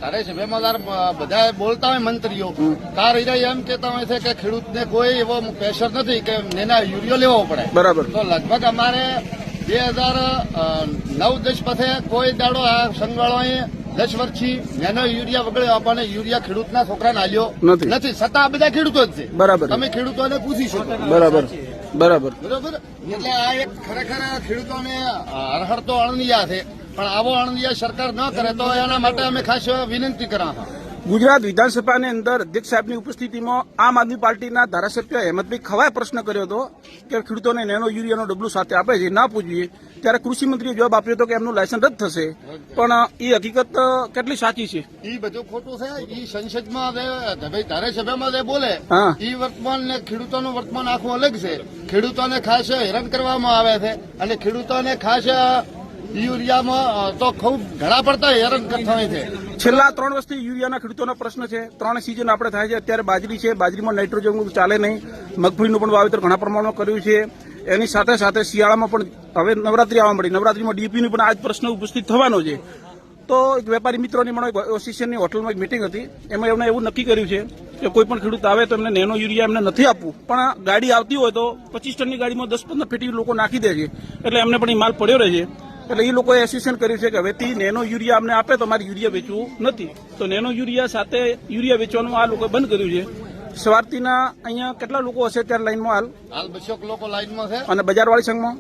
ધારાસભ્યમાં બધા બોલતા હોય મંત્રીઓ તાર એમ કહેતા હોય છે કે ખેડૂતને કોઈ એવો પ્રેશર નથી કે એના યુરિયો લેવો પડે. બરાબર. તો લગભગ અમારે 2009-10 પછી કોઈ દાડો આ સંઘવાળાએ 10 વર્ષથી નેનો યુરિયા વગર આપણને યુરિયા ખેડૂતના છોકરાને આલ્યો નથી. છતાં આ બધા ખેડૂતો જ છે. બરાબર. તમે ખેડૂતોને પૂછી શકો. બરાબર. બરાબર. બરાબર. એટલે આ એક ખરેખર ખેડૂતોને હરહર તો અણનિયા છે, પણ આવો અણનિયા સરકાર ન કરે તો એના માટે અમે ખાસ વિનંતી કરા. ગુજરાત વિધાનસભાની અંદર અધ્યક્ષ સાહેબની ઉપસ્થિતિમાં આમ આદમી પાર્ટીના ધારાસભ્ય હેમંતભાઈ ખવાએ પ્રશ્ન કર્યો હતો કે ખેડૂતોને નેનો યુરિયાનો ડબલું સાથે આપે છે ના પૂછીએ, ત્યારે કૃષિમંત્રીએ જવાબ આપ્યો હતો કે એમનું લાયસન્સ રદ થશે. પણ એ હકીકત કેટલી સાચી છે? એ બધું ખોટું છે. એ સંસદમાં ધારાસભ્યમાં જે બોલે એ વર્તમાન ને ખેડૂતોનું વર્તમાન આખું અલગ છે. ખેડૂતોને ખાસ હેરાન કરવામાં આવે છે અને ખેડૂતોને ખાસ યુરિયામાં તો ખૂબ ઘણા પડતા હેરાન કરતા હોય છે. છેલ્લા 3 વર્ષથી યુરિયાના ખેડૂતોનો પ્રશ્ન છે. 3 સિઝન આપણે થાય છે. અત્યારે બાજરી છે, બાજરીમાં નાઇટ્રોજન ચાલે નહીં. મગફળીનું પણ વાવેતર ઘણા પ્રમાણમાં કર્યું છે. એની સાથે સાથે શિયાળામાં પણ હવે નવરાત્રી આવવા મળી. નવરાત્રીમાં ડીપીનું પણ આ જ પ્રશ્ન ઉપસ્થિત થવાનો છે. તો એક વેપારી મિત્રોની પણ એસોસિએશનની હોટલમાં એક મિટિંગ હતી. એમાં એમણે એવું નક્કી કર્યું છે કે કોઈ પણ ખેડૂત આવે તો એમને નેનો યુરિયા એમને નથી આપવું, પણ ગાડી આવતી હોય તો 25 ટનની ગાડીમાં 10-15 પેટી લોકો નાખી દે છે. એટલે એમને પણ એ માલ પડ્યો રહે છે. એટલે એ લોકોએ એસોસિએશન કર્યું છે કે હવેથી નેનો યુરિયા અમને આપે તો અમારે યુરિયા વેચવું નથી. તો નેનો યુરિયા સાથે યુરિયા વેચવાનું આ લોકોએ બંધ કર્યું છે. સવારથીના અહીંયા કેટલા લોકો હશે ત્યારે લાઈનમાં? હાલ 200 લોકો લાઈનમાં છે. અને બજારવાળી સંઘમાં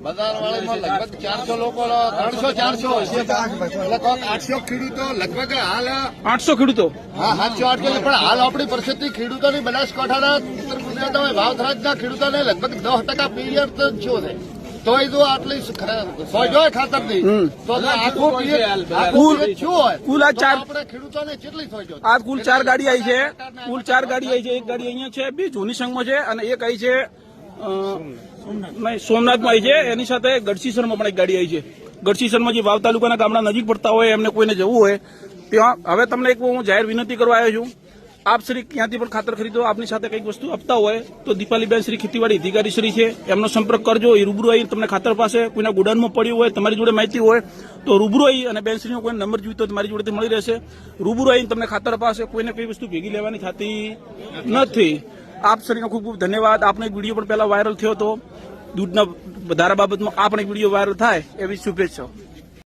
લગભગ 400 લોકો, 300-400 હશે. એટલે 800 ખેડૂતો લગભગ હાલ 800 ખેડૂતો. હા, 700-800. પણ હાલ આપણી પરિસ્થિતિ ખેડૂતોની બનાસકાંઠાના, ઉત્તર ગુજરાતના હોય વાવથરાજના ખેડૂતોને લગભગ 10% પીરિયડ તો જો છે. તો એ જો આટલી સોજો ખાતર નહીં તો આખું કુલ આ 4 ખેડૂતોને કેટલી સોજો? આ કુલ 4 ગાડી આવી છે. કુલ 4 ગાડી આવી છે. એક ગાડી અહીંયા છે, 2 જૂની સંઘમાં છે અને એક આવી છે સોમનાથમાં આવી છે. એની સાથે ગઢસીસરમાં પણ એક ગાડી આવી છે. ગઢસીસરમાં જે વાવ તાલુકાના ગામડા નજીક પડતા હોય એમને કોઈને જવું હોય ત્યાં હવે તમને એક હું જાહેર વિનંતી કરવા આવ્યો છું. આપ શ્રી ક્યાંથી પણ ખાતર ખરીદો, આપની સાથે કંઈક વસ્તુ આપતા હોય તો દીપાલીબેન શ્રી ખેતીવાડી અધિકારી શ્રી છે, એમનો સંપર્ક કરજો. એ રૂબરૂ આવી તમને ખાતર પાસે કોઈના ગોડાઉનમાં પડ્યું હોય, તમારી જોડે માહિતી હોય તો રૂબરૂ આવી અને બેન શ્રીનો કોઈ નંબર જોઈતો તમારી જોડેથી મળી રહેશે. રૂબરૂ આવીને તમને ખાતર પાસે કોઈને કઈ વસ્તુ ભેગી લેવાની થતી નથી. આપ શ્રીનો ખૂબ ખૂબ ધન્યવાદ. આપનો એક વિડીયો પણ પહેલા વાયરલ થયો હતો દૂધના વધારા બાબતમાં. આ પણ એક વિડીયો વાયરલ થાય એવી શુભેચ્છાઓ.